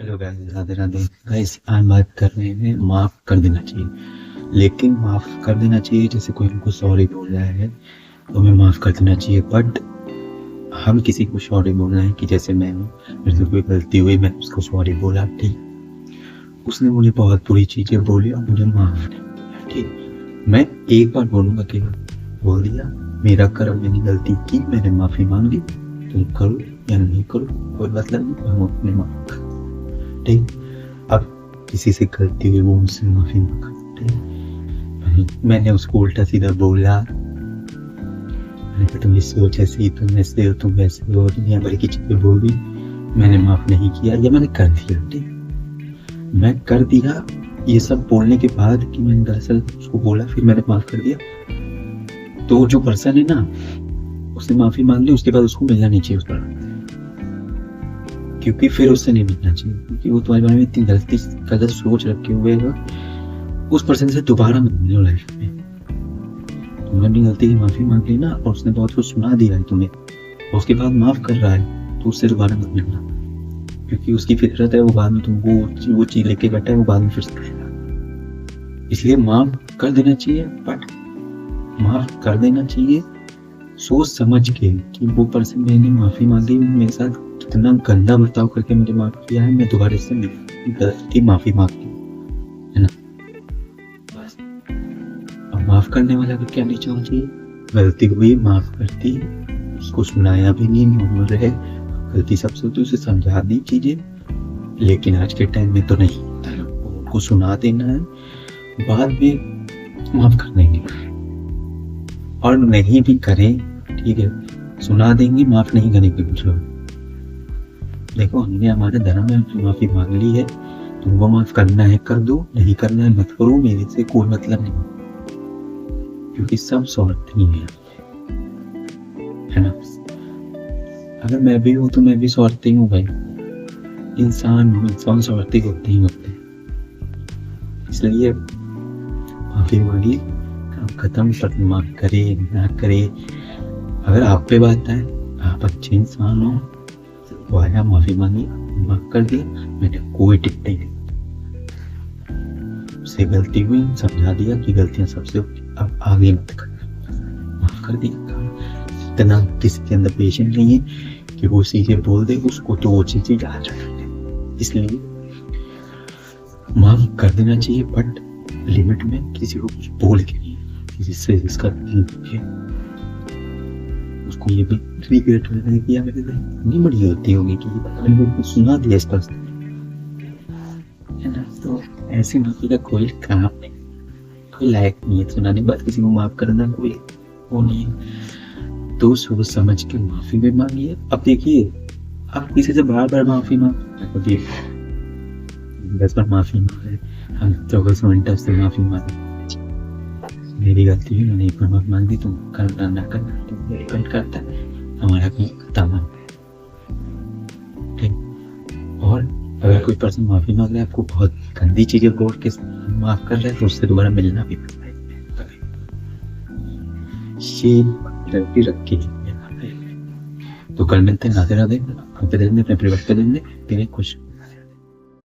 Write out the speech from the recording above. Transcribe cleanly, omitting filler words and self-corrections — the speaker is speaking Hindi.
Hello guys, Radhe Radhe. Guys आज बात कर रहे हैं माफ़ कर देना चाहिए। लेकिन माफ़ कर देना चाहिए जैसे कोई हमको सॉरी बोल रहा है तो हमें माफ़ कर देना चाहिए। बट हम किसी को सॉरी बोल रहे हैं कि जैसे मैं हूँ, मेरे से कोई गलती हुई, मैं उसको सॉरी बोला, ठीक, उसने मुझे बहुत बुरी चीज़ें बोली और मुझे माफ़ नहीं किया, ठीक। मैं एक बार बोलूँगा कि बोल दिया, मेरा कर्म, मैंने गलती की, मैंने माफ़ी मांग ली, तुम करो या नहीं करो कोई मतलब नहीं, हम अपने माफ़, ठीक। अब किसी से गलती हुई, वो मुझसे माफी मांगा, ठीक। मैंने उसको उल्टा सीधा बोला, मैंने कहा तुम इस सोच ऐसी, तुम ऐसे हो, तुम वैसे हो, दुनिया भर की चीजें बोल दी, मैंने माफ नहीं किया या मैंने कर दिया, ठीक। मैं कर दिया, ये सब बोलने के बाद कि मैंने दरअसल उसको बोला, फिर मैंने माफ कर दिया, तो जो पर्सन है ना, उसने माफी मांग ली, उसके बाद उसको मिलना नहीं चाहिए उस पर, क्योंकि फिर उससे नहीं मिलना चाहिए, क्योंकि वो तुम्हारे बारे में इतनी गलत सोच रखे हुए है। उस पर्सन से दोबारा मत मिलो लाइफ में। तुमने अपनी गलती की माफी मांग ली ना, और उसने बहुत कुछ सुना दिया है तुम्हें, और उसके बाद माफ कर रहा है, तो उससे दोबारा मत मिलना, क्योंकि उसकी फितरत है, वो बाद में तुमको वो चीज लेके बैठा है, वो बाद में फिर से करेगा। इसलिए माफ कर देना चाहिए, बट माफ कर देना चाहिए सोच समझ के कि वो पर्सन, मैंने माफी मांगी, मेरे साथ कितना गंदा बर्ताव करके मुझे माफ किया है, मैं दोबारा इससे गलती माफी मांगती हूँ, है ना। बस। अब माफ करने वाला को क्या नहीं चाहना चाहिए, गलती हुई माफ कर दी, उसको सुनाया भी नहीं, नॉर्मल रहे, गलती सबसे होती, उसे समझा दी चीजें। लेकिन आज के टाइम में तो नहीं होता है, उनको सुना देना है, बाद में माफ कर देंगे, और नहीं भी करें, ठीक है, सुना देंगे, माफ नहीं करेंगे कुछ लोग। देखो, हमने हमारे धर्म में माफी मांग ली है, तुमको माफ करना है कर दो, नहीं करना है मत करो, मेरे से कोई मतलब नहीं, क्योंकि सब स्वार्थी हैं, है ना। अगर मैं भी हूँ तो मैं भी स्वार्थी हूँ भाई, इंसान स्वार्थी होते ही होते हैं। इसलिए माफी मांगी, काम खत्म, पर माफ करे ना करे, अगर आप पे बात है, आप अच्छे इंसान हो, तो आया माफी मांगी, माफ कर दिया, मैंने कोई टिप्पणी नहीं, उससे गलती हुई, समझा दिया कि गलतियां सबसे होती, अब आगे मत करना, माफ कर दिया। इतना किसी के अंदर पेशेंस नहीं है कि वो चीजें बोल दे, उसको तो वो चीजें याद रखने, इसलिए माफ कर देना चाहिए, बट लिमिट में, किसी को कुछ बोल के नहीं, किसी से इसका उसको ये भी रिग्रेट हो रहा है कि यार मेरे से नहीं बड़ी गलती होगी कि मैंने कुछ सुना दिया इस पर, है ना। तो ऐसी माफी का कोई काम नहीं, कोई लायक नहीं है सुनाने बाद किसी को माफ करना, कोई वो नहीं है। तो सोच समझ के माफी भी मांगिए। अब देखिए, आप किसी से बार बार माफी मांग, 10 बार माफी मांग रहे, हम 24 घंटे से माफी मांगे, मेरी गलती है, मैंने एक बार माफी मांग दी, तुम करना ना करना तुम डिपेंड करता है, हमारा कोई खत्म है, ठीक। और अगर कोई पर्सन माफी मांग रहा है, आपको बहुत गंदी चीजें बोल के माफ कर रहा है, तो उससे दोबारा मिलना भी पड़ता है, ये गलती रखी है। तो कल मिलते हैं, राधे राधे। अपने दिन में, अपने परिवार के दिन में, तेरे खुश।